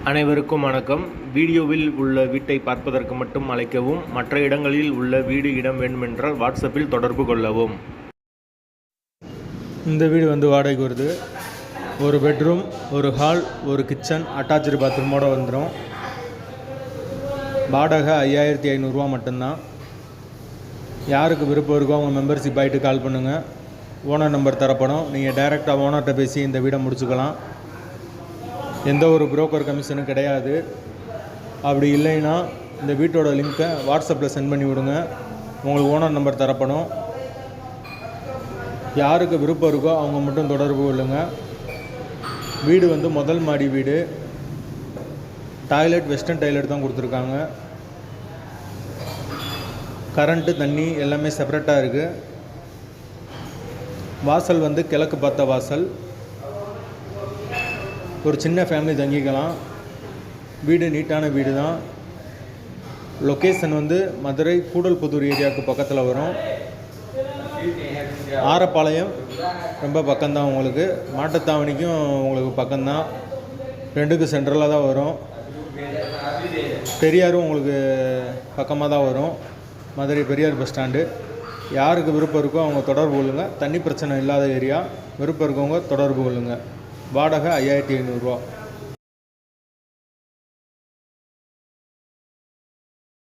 அனைவருக்கும் வணக்கம். வீடியோவில் உள்ள வீட்டை பார்ப்பதற்கு மட்டும் அழைக்கவும். மற்ற இடங்களில் உள்ள வீடு இடம் வேண்டுமென்றால் வாட்ஸ்அப்பில் தொடர்பு கொள்ளவும். இந்த வீடு வாடகைக்கு வருது. ஒரு பெட்ரூம், ஒரு ஹால், ஒரு கிச்சன், அட்டாச்சு பாத்ரூமோடு வந்துடும். வாடகை 5500 ரூபா மட்டும்தான். யாருக்கு விருப்பம் இருக்கோ அவங்க மெம்பர்ஷிப் ஆகிட்டு கால் பண்ணுங்கள். ஓனர் நம்பர் தரப்படும். நீங்கள் டைரெக்டாக ஓனர்கிட்ட பேசி இந்த வீடை முடிச்சுக்கலாம். எந்த ஒரு புரோக்கர் கமிஷனும் கிடையாது. அப்படி இல்லைன்னா இந்த வீட்டோட லிங்க்கை வாட்ஸ்அப்பில் சென்ட் பண்ணி விடுங்க. உங்களுக்கு ஓனர் நம்பர் தரப்படும். யாருக்கு விருப்பம் இருக்கோ அவங்க மட்டும் தொடர்பு கொள்ளுங்கள். வீடு முதல் மாடி வீடு. டாய்லெட் வெஸ்டர்ன் டாய்லெட் தான் கொடுத்துருக்காங்க. கரண்ட்டு, தண்ணி எல்லாமே செப்பரேட்டாக இருக்குது. வாசல் கிழக்கு பார்த்த வாசல். ஒரு சின்ன ஃபேமிலி தங்கிக்கலாம். வீடு நீட்டான வீடு தான். லொக்கேஷன் மதுரை கூடல்புதூர் ஏரியாவுக்கு பக்கத்தில் வரும். ஆரப்பாளையம் ரொம்ப பக்கம்தான். உங்களுக்கு மாட்டுத்தாவணிக்கும் உங்களுக்கு பக்கம்தான். ரெண்டுக்கு சென்ட்ரலாக தான் வரும். பெரியாரும் உங்களுக்கு பக்கமாக தான் வரும். Madurai Periyar bus stand. யாருக்கு விருப்பம் இருக்கோ அவங்க தொடர்பு கொள்ளுங்கள். தண்ணி பிரச்சனை இல்லாத ஏரியா. விருப்பம் இருக்கவங்க தொடர்பு கொள்ளுங்கள். வாடகை 5500 ரூபா.